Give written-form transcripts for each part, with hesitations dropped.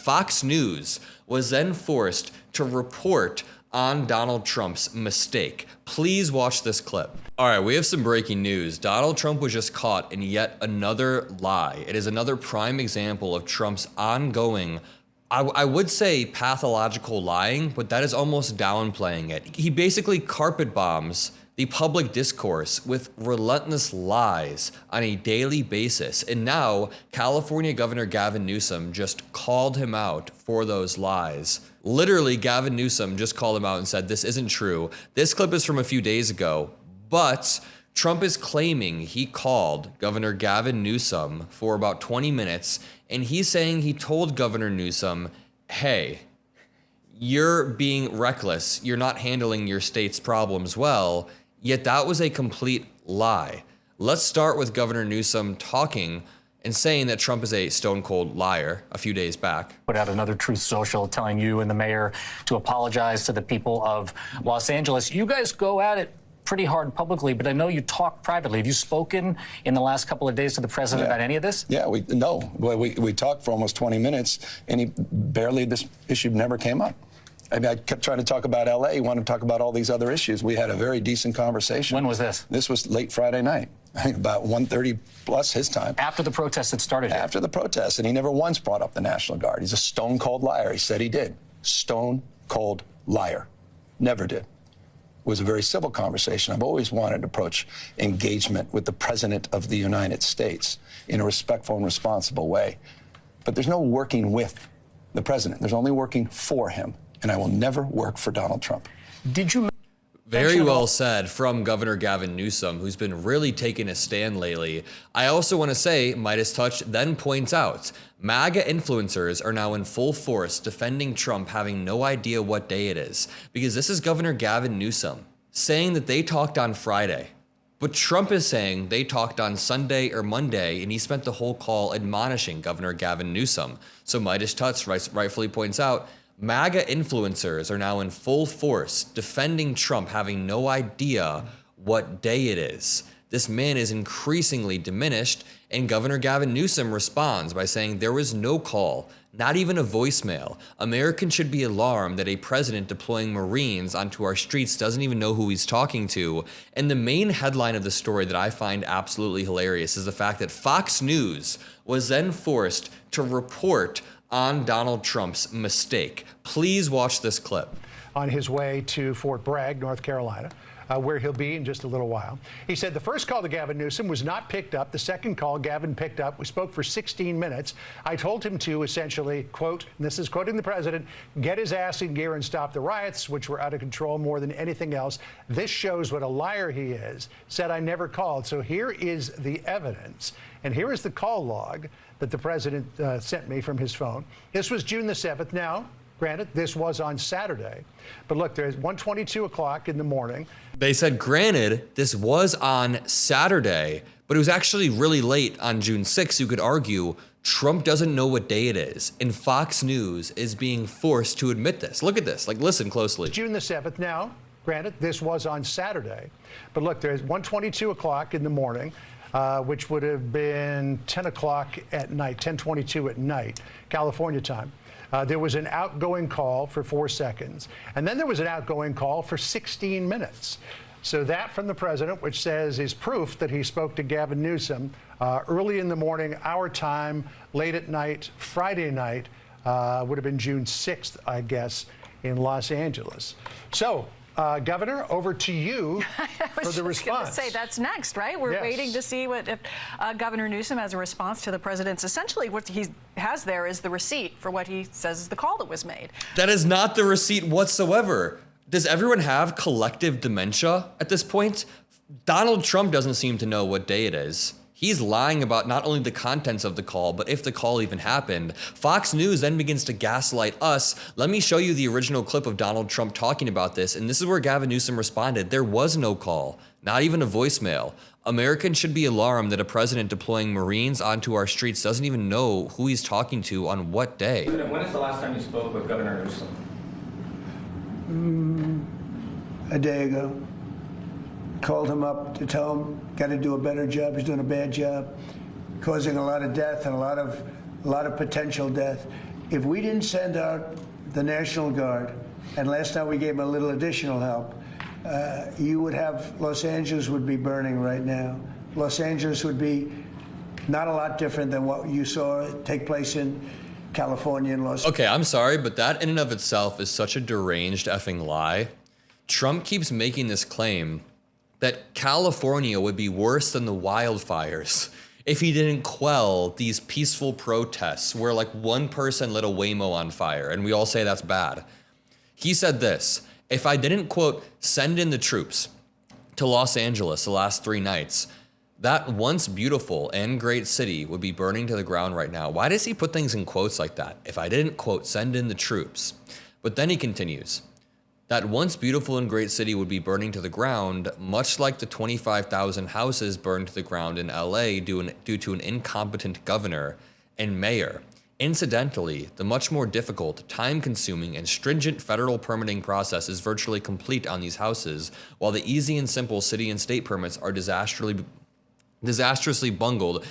Fox News was then forced to report on Donald Trump's mistake. Please watch this clip. All right, we have some breaking news. Donald Trump was just caught in yet another lie. It is another prime example of Trump's ongoing, I would say pathological lying, but that is almost downplaying it. He basically carpet bombs the public discourse with relentless lies on a daily basis. And now California Governor Gavin Newsom just called him out for those lies. Literally, Gavin Newsom just called him out and said, this isn't true. This clip is from a few days ago, but Trump is claiming he called Governor Gavin Newsom for about 20 minutes, and he's saying he told Governor Newsom, hey, you're being reckless. You're not handling your state's problems well. Yet that was a complete lie. Let's start with Governor Newsom talking and saying that Trump is a stone cold liar a few days back. Put out another Truth Social telling you and the mayor to apologize to the people of Los Angeles. You guys go at it pretty hard publicly, but I know you talk privately. Have you spoken in the last couple of days to the president about any of this? Yeah, we talked for almost 20 minutes, and this issue never came up. I mean, I kept trying to talk about L.A. He wanted to talk about all these other issues. We had a very decent conversation. When was this? This was late Friday night, I think about 1:30 plus his time. After the protests had started? After the protests, and he never once brought up the National Guard. He's a stone-cold liar. He said he did. Stone-cold liar. Never did. It was a very civil conversation. I've always wanted to approach engagement with the President of the United States in a respectful and responsible way. But there's no working with the President. There's only working for him. And I will never work for Donald Trump. Did you? Very well said from Governor Gavin Newsom, who's been really taking a stand lately. I also want to say, MeidasTouch then points out, MAGA influencers are now in full force defending Trump having no idea what day it is. Because this is Governor Gavin Newsom saying that they talked on Friday. But Trump is saying they talked on Sunday or Monday, and he spent the whole call admonishing Governor Gavin Newsom. So MeidasTouch rightfully points out, MAGA influencers are now in full force defending Trump having no idea what day it is. This man is increasingly diminished, and Governor Gavin Newsom responds by saying there was no call, not even a voicemail. Americans should be alarmed that a president deploying Marines onto our streets doesn't even know who he's talking to. And the main headline of the story that I find absolutely hilarious is the fact that Fox News was then forced to report on Donald Trump's mistake. Please watch this clip. On his way to Fort Bragg, North Carolina, where he'll be in just a little while. He said the first call to Gavin Newsom was not picked up. The second call Gavin picked up. We spoke for 16 minutes. I told him to essentially, quote, and this is quoting the president, get his ass in gear and stop the riots, which were out of control more than anything else. This shows what a liar he is. Said I never called. So here is the evidence. And here is the call log that the president sent me from his phone. This was June the 7th. Now, granted, this was on Saturday. But look, there's 1:22 o'clock in the morning. They said, granted, this was on Saturday, but it was actually really late on June 6th. You could argue Trump doesn't know what day it is, and Fox News is being forced to admit this. Look at this. Like, listen closely. June the 7th. Now, granted, this was on Saturday. But look, there's 1:22 o'clock in the morning. Which would have been 10 o'clock at night, 10:22 at night, California time. There was an outgoing call for 4 seconds. And then there was an outgoing call for 16 minutes. So that from the president, which says is proof that he spoke to Gavin Newsom early in the morning, our time, late at night, Friday night, would have been June 6th, I guess, in Los Angeles. So, Governor, over to you for the response. I was going to say that's next, right? We're waiting to see what if Governor Newsom has a response to the president's. Essentially, what he has there is the receipt for what he says is the call that was made. That is not the receipt whatsoever. Does everyone have collective dementia at this point? Donald Trump doesn't seem to know what day it is. He's lying about not only the contents of the call, but if the call even happened. Fox News then begins to gaslight us. Let me show you the original clip of Donald Trump talking about this, and this is where Gavin Newsom responded. There was no call, not even a voicemail. Americans should be alarmed that a president deploying Marines onto our streets doesn't even know who he's talking to on what day. When is the last time you spoke with Governor Newsom? A day ago. Called him up to tell him, got to do a better job. He's doing a bad job, causing a lot of death and a lot of potential death. if we didn't send out the National Guard, and last night we gave them a little additional help, you would have, Los Angeles would be burning right now. Los Angeles would be not a lot different than what you saw take place in California and Los Angeles. Okay, I'm sorry, but that in and of itself is such a deranged effing lie. Trump keeps making this claim that California would be worse than the wildfires if he didn't quell these peaceful protests where like one person lit a Waymo on fire, and we all say that's bad. He said this: if I didn't, quote, send in the troops to Los Angeles the last 3 nights, that once beautiful and great city would be burning to the ground right now. Why does he put things in quotes like that? If I didn't, quote, send in the troops. But then he continues, that once beautiful and great city would be burning to the ground, much like the 25,000 houses burned to the ground in LA due to an incompetent governor and mayor. Incidentally, the much more difficult, time-consuming, and stringent federal permitting process is virtually complete on these houses, while the easy and simple city and state permits are disastrously bungled.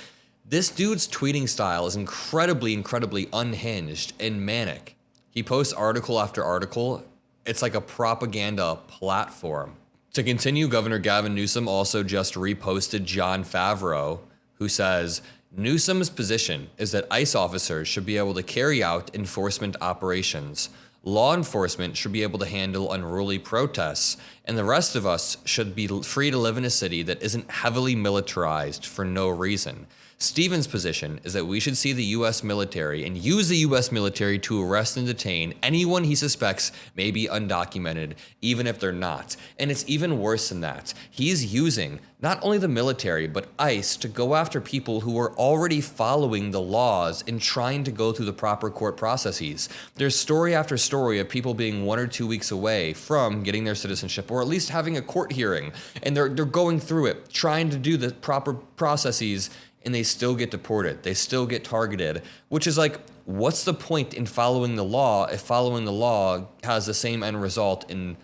This dude's tweeting style is incredibly unhinged and manic. He posts article after article. It's like a propaganda platform. To continue, Governor Gavin Newsom also just reposted John Favreau, who says, Newsom's position is that ICE officers should be able to carry out enforcement operations. Law enforcement should be able to handle unruly protests, and the rest of us should be free to live in a city that isn't heavily militarized for no reason. Stephen's position is that we should see the U.S. military and use the U.S. military to arrest and detain anyone he suspects may be undocumented, even if they're not. And it's even worse than that. He's using not only the military, but ICE to go after people who are already following the laws and trying to go through the proper court processes. There's story after story of people being 1 or 2 weeks away from getting their citizenship, or at least having a court hearing, and they're going through it, trying to do the proper processes, and they still get deported. They still get targeted, which is like, what's the point in following the law if following the law has the same end result in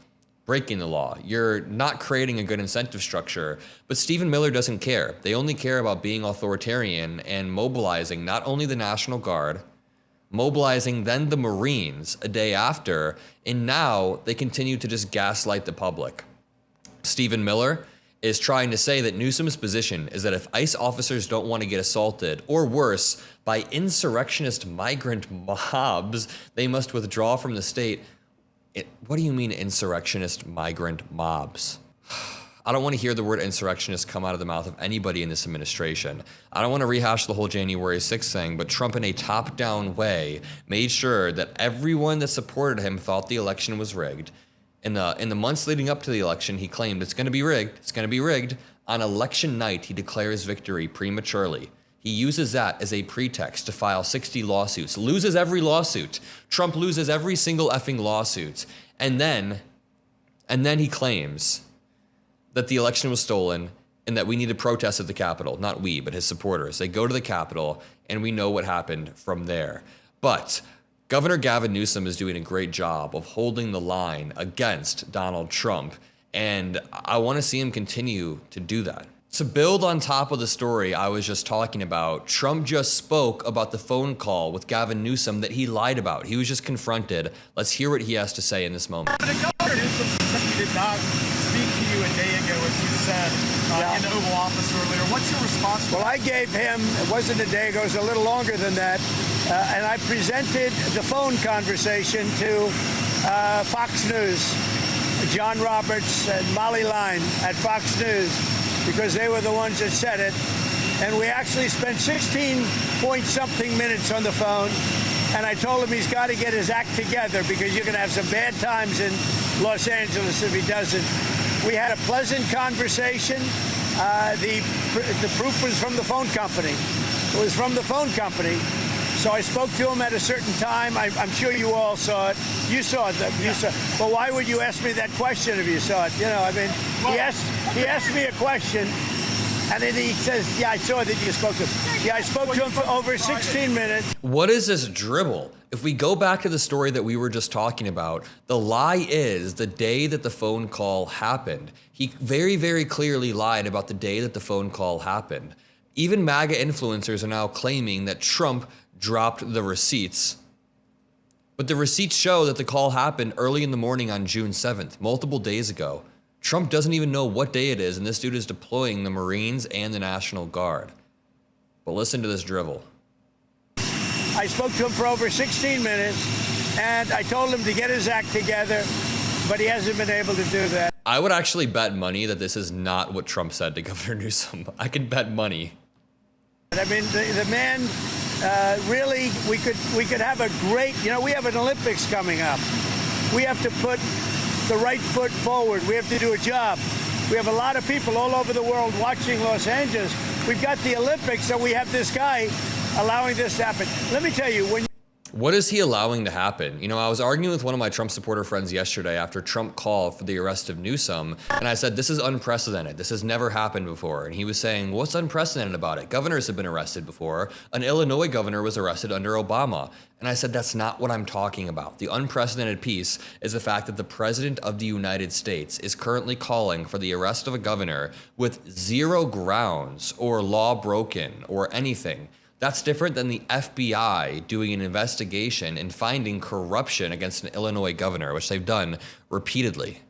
breaking the law? You're not creating a good incentive structure. But Stephen Miller doesn't care. They only care about being authoritarian and mobilizing not only the National Guard, mobilizing then the Marines a day after, and now they continue to just gaslight the public. Stephen Miller is trying to say that Newsom's position is that if ICE officers don't want to get assaulted, or worse, by insurrectionist migrant mobs, they must withdraw from the state. What do you mean insurrectionist migrant mobs? I don't want to hear the word insurrectionist come out of the mouth of anybody in this administration. I don't want to rehash the whole January 6th thing, but Trump in a top-down way made sure that everyone that supported him thought the election was rigged. In the months leading up to the election, he claimed it's going to be rigged. It's going to be rigged. On election night, he declares victory prematurely. He uses that as a pretext to file 60 lawsuits, loses every lawsuit. Trump loses every single effing lawsuit. And then he claims that the election was stolen and that we need to protest at the Capitol. Not we, but his supporters. They go to the Capitol, and we know what happened from there. But Governor Gavin Newsom is doing a great job of holding the line against Donald Trump, and I want to see him continue to do that. To build on top of the story I was just talking about, Trump just spoke about the phone call with Gavin Newsom that he lied about. He was just confronted. Let's hear what he has to say in this moment. Governor Newsom said he did not speak to you a day ago, as you said, in the Oval Office earlier. What's your response to that? Well, I gave him, it wasn't a day ago, it was a little longer than that, and I presented the phone conversation to Fox News, John Roberts and Molly Line at Fox News, because they were the ones that said it. And we actually spent 16-point-something minutes on the phone, and I told him he's got to get his act together because you're going to have some bad times in Los Angeles if he doesn't. We had a pleasant conversation. The proof was from the phone company. It was from the phone company. So I spoke to him at a certain time. I'm sure you all saw it. You saw it. But why would you ask me that question if you saw it? You know, I mean, he asked me a question, and then he says, yeah, I saw that you spoke to him. Yeah, I spoke to him for over 16 minutes. What is this dribble? If we go back to the story that we were just talking about, the lie is the day that the phone call happened. He very, very clearly lied about the day that the phone call happened. Even MAGA influencers are now claiming that Trump dropped the receipts But the receipts show that the call happened early in the morning on June 7th, multiple days ago. Trump doesn't even know what day it is, and this dude is deploying the Marines and the National Guard. But listen to this drivel. I spoke to him for over 16 minutes, and I told him to get his act together, but he hasn't been able to do that. I would actually bet money that this is not what Trump said to Governor Newsom. I could bet money. I mean, the man really, we could have a great, we have an Olympics coming up. We have to put the right foot forward. We have to do a job. We have a lot of people all over the world watching Los Angeles. We've got the Olympics, and we have this guy allowing this to happen. Let me tell you, What is he allowing to happen? You know, I was arguing with one of my Trump supporter friends yesterday after Trump called for the arrest of Newsom, and I said, this is unprecedented. This has never happened before. And he was saying, what's unprecedented about it? Governors have been arrested before. An Illinois governor was arrested under Obama. And I said, that's not what I'm talking about. The unprecedented piece is the fact that the President of the United States is currently calling for the arrest of a governor with zero grounds or law broken or anything. That's different than the FBI doing an investigation and finding corruption against an Illinois governor, which they've done repeatedly.